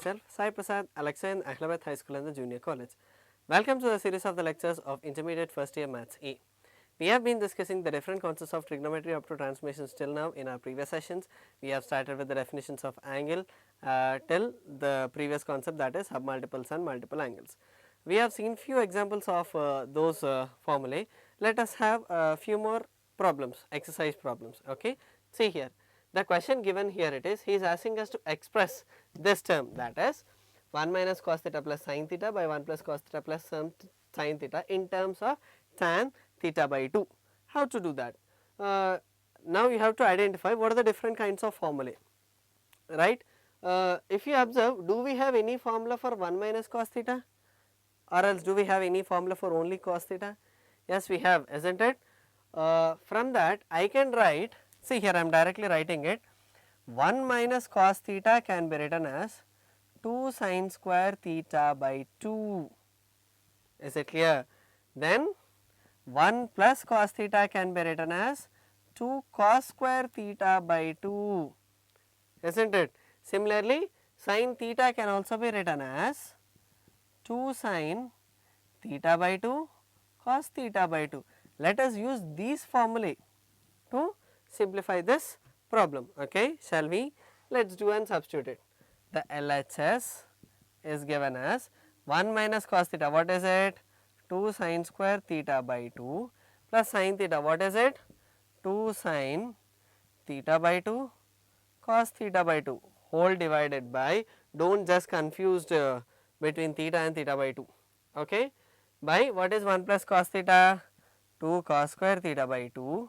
myself, Sai Prasad, Alexa in Ahmedabad High School and the Junior College. Welcome to the series of the lectures of Intermediate First Year Maths A. We have been discussing the different concepts of trigonometry up to transformations till now in our previous sessions. We have started with the definitions of angle till the previous concept, that is submultiples and multiple angles. We have seen few examples of those formulae. Let us have a few more problems, exercise problems. Okay, see here. The question given here it is, he is asking us to express this term, that is 1 minus cos theta plus sin theta by 1 plus cos theta plus sin theta in terms of tan theta by 2. How to do that? Now you have to identify what are the different kinds of formulae, right? If you observe, do we have any formula for 1 minus cos theta, or else do we have any formula for only cos theta? Yes, we have, isn't it? From that I can write, see here I am directly writing it, 1 minus cos theta can be written as 2 sin square theta by 2. Is it clear? Then 1 plus cos theta can be written as 2 cos square theta by 2, isn't it? Similarly, sin theta can also be written as 2 sin theta by 2 cos theta by 2. Let us use these formulae to simplify this problem. Okay, shall we? Let us do and substitute it. The LHS is given as 1 minus cos theta, what is it? 2 sin square theta by 2 plus sin theta, what is it? 2 sin theta by 2 cos theta by 2 whole divided by, do not just confuse between theta and theta by 2, okay, by what is 1 plus cos theta? 2 cos square theta by 2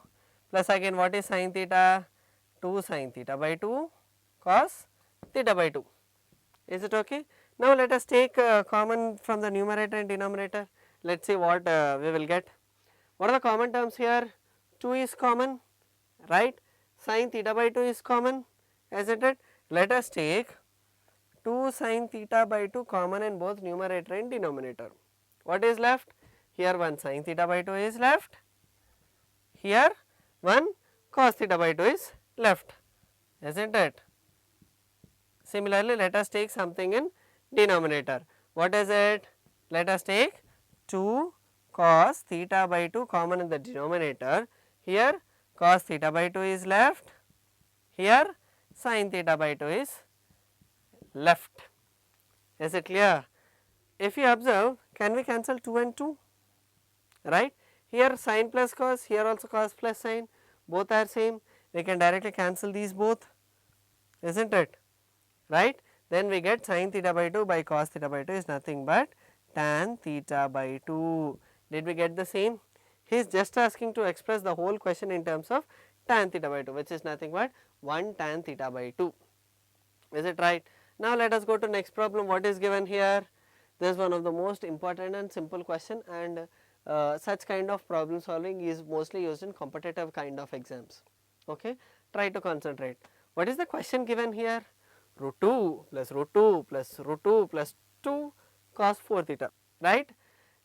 plus again what is sin theta? 2 sin theta by 2 cos theta by 2. Is it okay? Now let us take common from the numerator and denominator. Let us see what we will get. What are the common terms here? 2 is common, right? Sin theta by 2 is common, isn't it? Let us take 2 sin theta by 2 common in both numerator and denominator. What is left? Here 1 sin theta by 2 is left, here 1 cos theta by 2 is left, isn't it? Similarly, let us take something in denominator. What is it? Let us take 2 cos theta by 2 common in the denominator. Here cos theta by 2 is left, here sin theta by 2 is left. Is it clear? If you observe, can we cancel 2 and 2? Right? Here sin plus cos, here also cos plus sin, both are same. We can directly cancel these both, isn't it? Right? Then we get sin theta by 2 by cos theta by 2 is nothing but tan theta by 2. Did we get the same? He is just asking to express the whole question in terms of tan theta by 2, which is nothing but 1 tan theta by 2. Is it right? Now let us go to next problem. What is given here? This is one of the most important and simple question, and such kind of problem solving is mostly used in competitive kind of exams. Okay, try to concentrate. What is the question given here? Root 2 plus root 2 plus root 2 plus 2 cos 4 theta, right?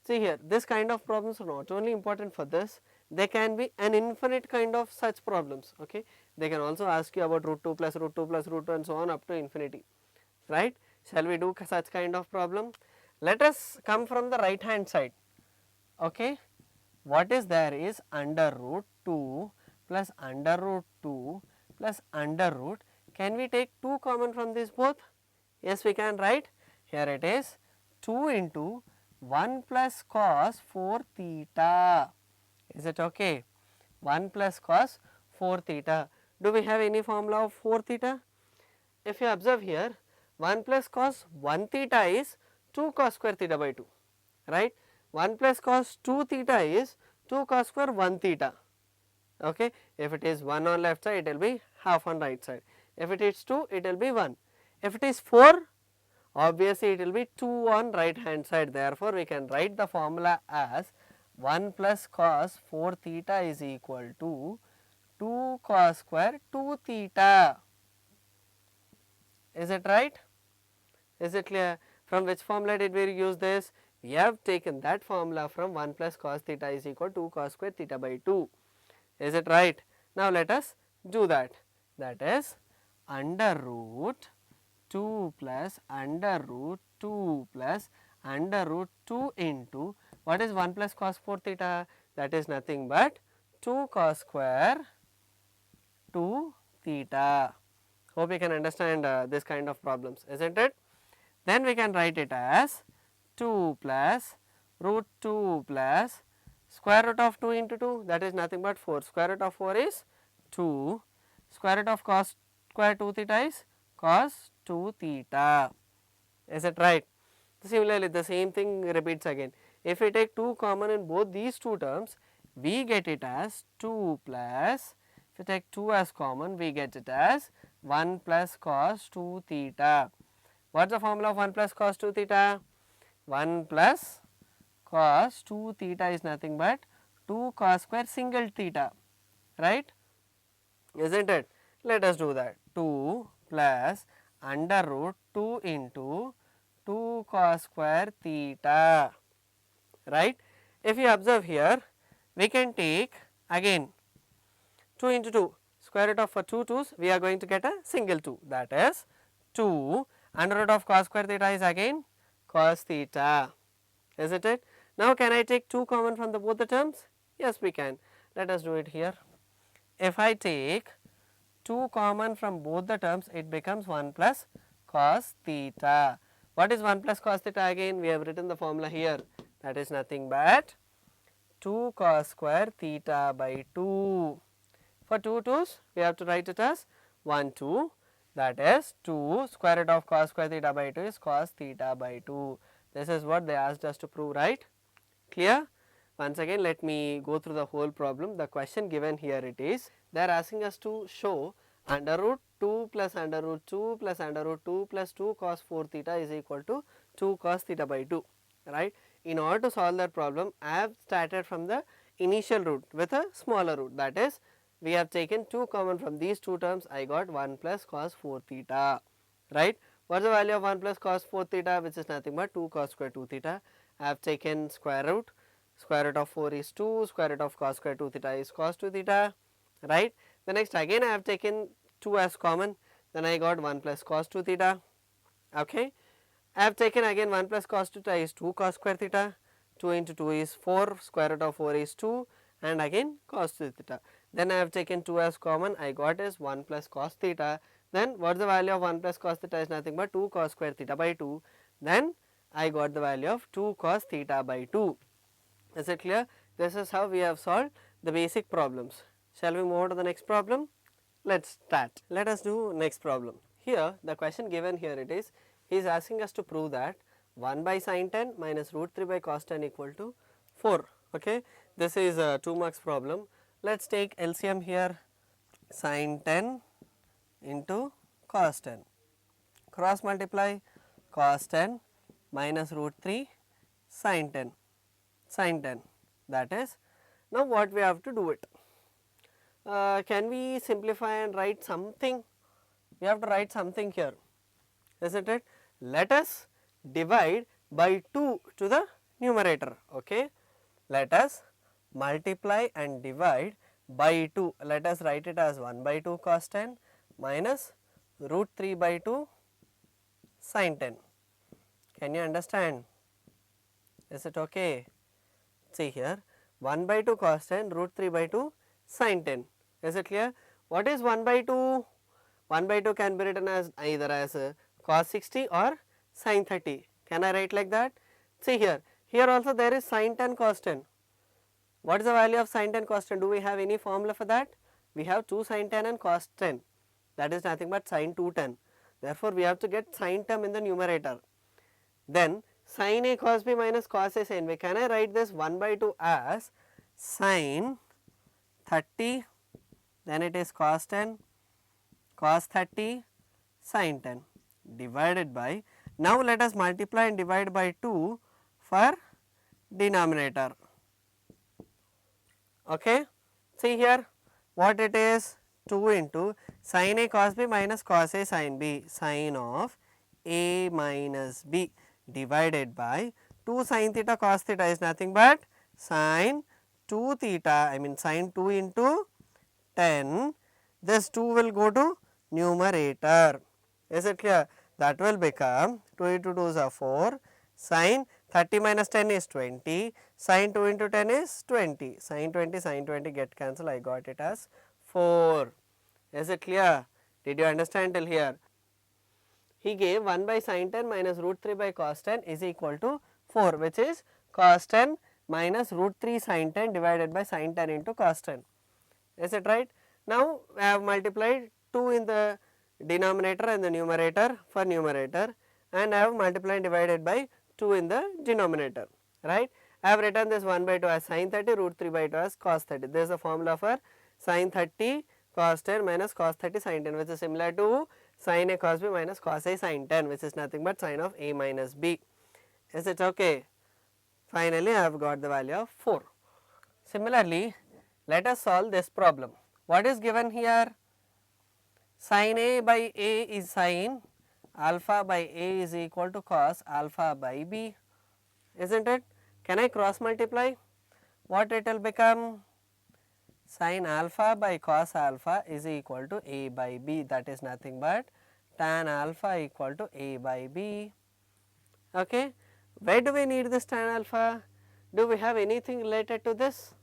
See here, this kind of problems are not only important for this, they can be an infinite kind of such problems. Okay, they can also ask you about root 2 plus root 2 plus root 2 and so on up to infinity, right? Shall we do such kind of problem? Let us come from the right hand side. Okay, what is there is under root 2 plus under root 2 plus under root. Can we take 2 common from this both? Yes, we can, right? Here it is 2 into 1 plus cos 4 theta. Is it okay? 1 plus cos 4 theta. Do we have any formula of 4 theta? If you observe here, 1 plus cos 1 theta is 2 cos square theta by 2, right? 1 plus cos 2 theta is 2 cos square 1 theta. Okay, if it is 1 on left side, it will be half on right side. If it is 2, it will be 1. If it is 4, obviously it will be 2 on right hand side. Therefore, we can write the formula as 1 plus cos 4 theta is equal to 2 cos square 2 theta. Is it right? Is it clear? From which formula did we use this? We have taken that formula from 1 plus cos theta is equal to 2 cos square theta by 2. Is it right? Now let us do that. That is under root 2 plus under root 2 plus under root 2 into what is 1 plus cos 4 theta, that is nothing but 2 cos square 2 theta. Hope you can understand this kind of problems, isn't it? Then we can write it as 2 plus root 2 plus square root of 2 into 2, that is nothing but 4. Square root of 4 is 2. Square root of cos square 2 theta is cos 2 theta. Is it right? Similarly, the same thing repeats again. If we take 2 common in both these two terms, we get it as 2 plus, if we take 2 as common, we get it as 1 plus cos 2 theta. What is the formula of 1 plus cos 2 theta? 1 plus cos 2 theta is nothing but 2 cos square single theta, right? Isn't it? Let us do that. 2 plus under root 2 into 2 cos square theta, right? If you observe here, we can take again 2 into 2, square root of for 2 2's, we are going to get a single 2, that is 2 under root of cos square theta is again cos theta, isn't it? Now can I take 2 common from the both the terms? Yes, we can. Let us do it here. If I take 2 common from both the terms, it becomes 1 plus cos theta. What is 1 plus cos theta again? We have written the formula here, that is nothing but 2 cos square theta by 2. For 2 2's, we have to write it as 1 2, that is 2 square root of cos square theta by 2 is cos theta by 2. This is what they asked us to prove, right? Clear? Once again, let me go through the whole problem. The question given here it is, they are asking us to show under root 2 plus under root 2 plus under root 2 plus 2 cos 4 theta is equal to 2 cos theta by 2, right? In order to solve that problem, I have started from the initial root with a smaller root, that is we have taken 2 common from these two terms, I got 1 plus cos 4 theta, right? What is the value of 1 plus cos 4 theta, which is nothing but 2 cos square 2 theta. I have taken square root of 4 is 2, square root of cos square 2 theta is cos 2 theta, right? The next again I have taken 2 as common, then I got 1 plus cos 2 theta, okay. I have taken again 1 plus cos 2 theta is 2 cos square theta, 2 into 2 is 4, square root of 4 is 2 and again cos 2 theta. Then I have taken 2 as common, I got is 1 plus cos theta. Then what is the value of 1 plus cos theta is nothing but 2 cos square theta by 2. Then I got the value of 2 cos theta by 2. Is it clear? This is how we have solved the basic problems. Shall we move on to the next problem? Let's start. Let us do next problem. Here the question given here it is, he is asking us to prove that 1 by sin 10 minus root 3 by cos 10 equal to 4. Okay, this is a 2 marks problem. Let us take LCM here, sin 10 into cos 10, cross multiply cos 10 minus root 3 sin 10, that is, now what we have to do it. Can we simplify and write something? We have to write something here, isn't it? Let us divide by 2 to the numerator, okay. Let us multiply and divide by 2. Let us write it as 1 by 2 cos 10 minus root 3 by 2 sin 10. Can you understand? Is it okay? See here, 1 by 2 cos 10 root 3 by 2 sin 10. Is it clear? What is 1 by 2? 1 by 2 can be written as either as cos 60 or sin 30. Can I write like that? See here, here also there is sin 10 cos 10. What is the value of sin 10 cos 10? Do we have any formula for that? We have 2 sin 10 and cos 10, that is nothing but sin 210. Therefore, we have to get sin term in the numerator. Then sin A cos B minus cos A sin B. Can I write this 1 by 2 as sin 30, then it is cos 10, cos 30, sin 10 divided by, now let us multiply and divide by 2 for denominator. Okay. See here what it is, 2 into sin A cos B minus cos A sin B, sin of A minus B divided by 2 sin theta cos theta is nothing but sin 2 theta, I mean sin 2 into 10, this 2 will go to numerator. Is it clear? that will become 2 into 2 is 4, sin 30 minus 10 is 20, sin 2 into 10 is 20, sin 20 get cancelled, I got it as 4. Is it clear? Did you understand till here? He gave 1 by sin 10 minus root 3 by cos 10 is equal to 4, which is cos 10 minus root 3 sin 10 divided by sin 10 into cos 10. Is it right? Now, I have multiplied 2 in the denominator and the numerator for numerator, and I have multiplied divided by 2 in the denominator, right. I have written this 1 by 2 as sin 30, root 3 by 2 as cos 30. This is the formula for sin 30 cos 10 minus cos 30 sin 10, which is similar to sin A cos B minus cos A sin 10, which is nothing but sin of A minus B. Is it okay? Finally, I have got the value of 4. Similarly, let us solve this problem. What is given here? Sin A by A is sin alpha by A is equal to cos alpha by B, isn't it? Can I cross multiply? What it will become? Sin alpha by cos alpha is equal to A by B, that is nothing but tan alpha equal to A by B. Okay. Where do we need this tan alpha? Do we have anything related to this?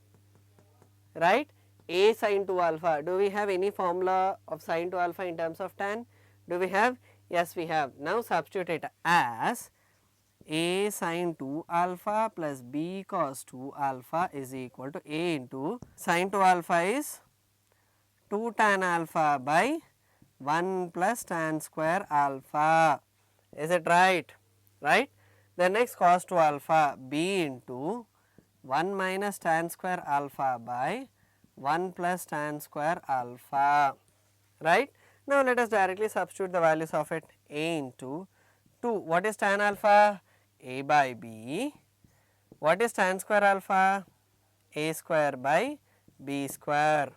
Right? A sin 2 alpha. Do we have any formula of sin 2 alpha in terms of tan? Do we have? Yes, we have. Now substitute it as A sin 2 alpha plus B cos 2 alpha is equal to A into sin 2 alpha is 2 tan alpha by 1 plus tan square alpha. Is it right? Right? Then next cos 2 alpha B into 1 minus tan square alpha by 1 plus tan square alpha, right. Now, let us directly substitute the values of it. A into 2, what is tan alpha? A by B. What is tan square alpha? A square by B square,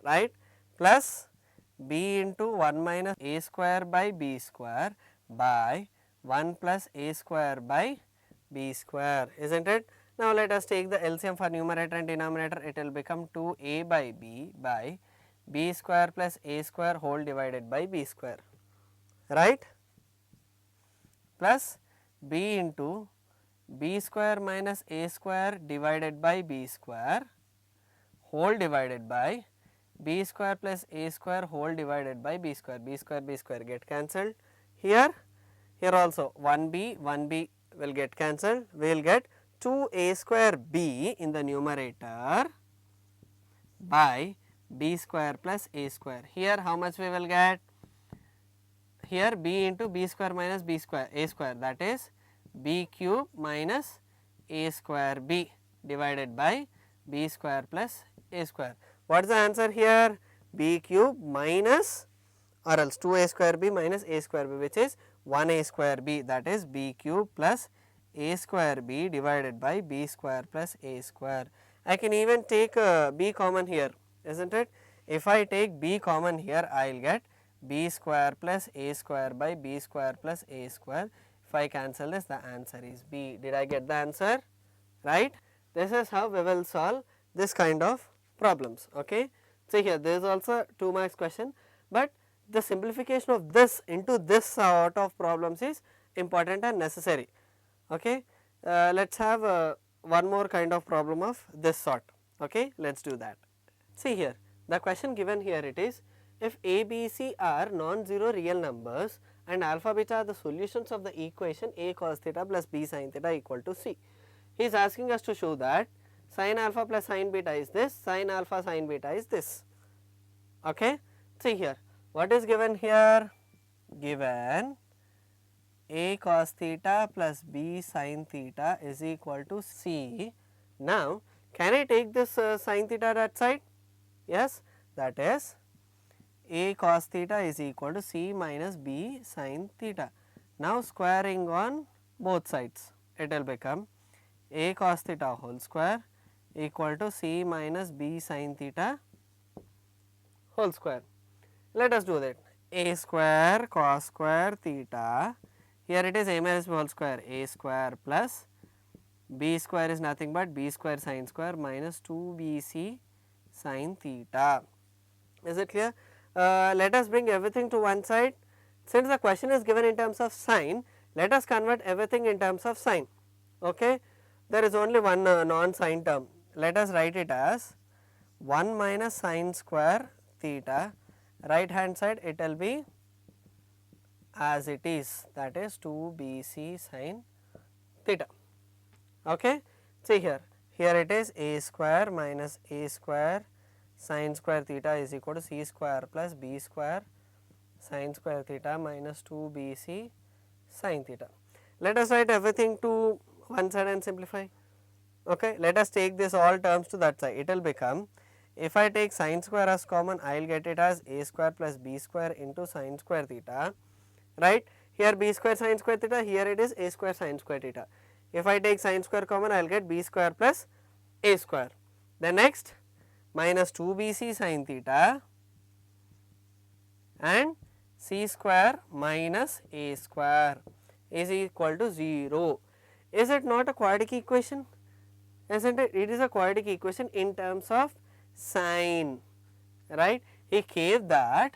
right, plus B into 1 minus A square by B square by 1 plus A square by B square, isn't it? Now, let us take the LCM for numerator and denominator. It will become 2A by B square plus A square whole divided by B square, right, plus B into B square minus A square divided by B square whole divided by B square plus A square whole divided by B square get cancelled. Here also 1B will get cancelled. We will get 2A square B in the numerator by B square plus A square. Here how much we will get? Here B into B square minus B square A square, that is B cube minus A square B divided by B square plus A square. What is the answer here? B cube minus or else 2A square B minus A square B, which is 1A square B, that is B cube plus A square B divided by B square plus A square. I can even take B common here, isn't it? If I take B common here, I will get B square plus A square by B square plus A square. If I cancel this, the answer is B. Did I get the answer? Right? This is how we will solve this kind of problems. Okay. See here, there is also 2 marks question, but the simplification of this into this sort of problems is important and necessary. Okay. Let us have one more kind of problem of this sort. Okay. Let us do that. See here, the question given here it is, if A, B, C are non-zero real numbers and alpha beta are the solutions of the equation A cos theta plus B sin theta equal to C. He is asking us to show that sin alpha plus sin beta is this, sin alpha sin beta is this. Okay. See here, what is given here? Given A cos theta plus B sin theta is equal to C. Now, can I take this sin theta that side? Yes, that is A cos theta is equal to C minus B sin theta. Now, squaring on both sides, it will become A cos theta whole square equal to C minus B sin theta whole square. Let us do that. A square cos square theta, here it is A minus B whole square, A square plus B square is nothing but B square sin square minus 2BC sin theta. Is it clear? Let us bring everything to one side. Since the question is given in terms of sine, let us convert everything in terms of sine. Okay. There is only one non-sine term. Let us write it as 1 minus sine square theta. Right hand side it will be as it is, that is 2bc sine theta. Okay. See here, here it is a square minus a square sine square theta is equal to c square plus b square sine square theta minus 2bc sine theta. Let us write everything to one side and simplify. Okay. Let us take this all terms to that side. It will become, if I take sine square as common, I will get it as a square plus b square into sine square theta, right. Here b square sine square theta, here it is a square sine square theta. If I take sine square common, I will get b square plus a square. Then next, minus 2bc sine theta and c square minus a square is equal to 0. Is it not a quadratic equation? Isn't it? It is a quadratic equation in terms of sine, right. He gave that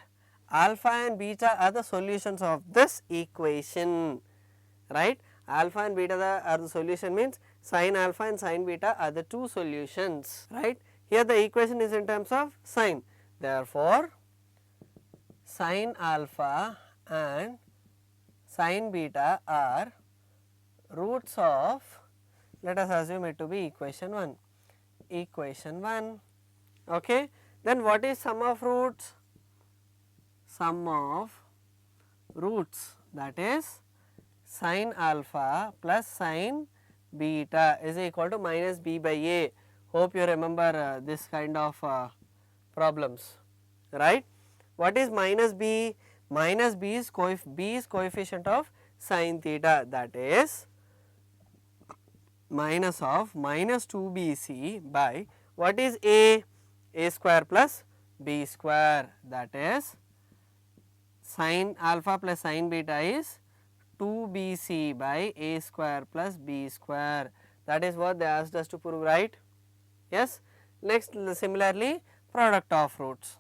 alpha and beta are the solutions of this equation, right. Alpha and beta are the solution, means sine alpha and sine beta are the two solutions, right. Here the equation is in terms of sine. Therefore, sine alpha and sine beta are roots of, let us assume it to be equation 1. Equation 1. Okay. Then what is sum of roots? Sum of roots, that is sine alpha plus sine beta is equal to minus b by a. Hope you remember this kind of problems, right. What is minus b? Minus b is coefficient of sine theta, that is minus of minus 2bc by what is a square plus b square, that is sine alpha plus sine beta is 2bc by a square plus b square. That is what they asked us to prove, right. Yes. Next, similarly, product of roots.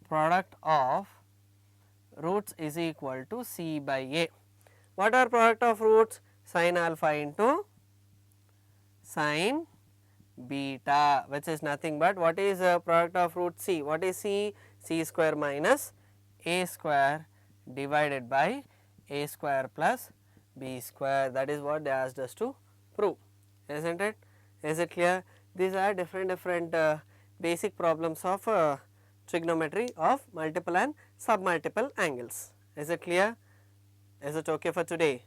Product of roots is equal to c by a. What are product of roots? Sine alpha into sine beta, which is nothing but what is product of root c? What is c? C square minus a square divided by a square plus b square. That is what they asked us to prove, isn't it? Is it clear? These are different basic problems of trigonometry of multiple and submultiple angles. Is it clear? Is it okay for today?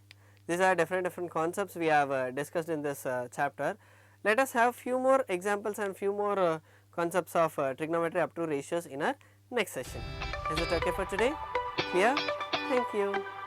These are different concepts we have discussed in this chapter. Let us have few more examples and few more concepts of trigonometry up to ratios in our next session. Is it okay for today? Clear? Thank you.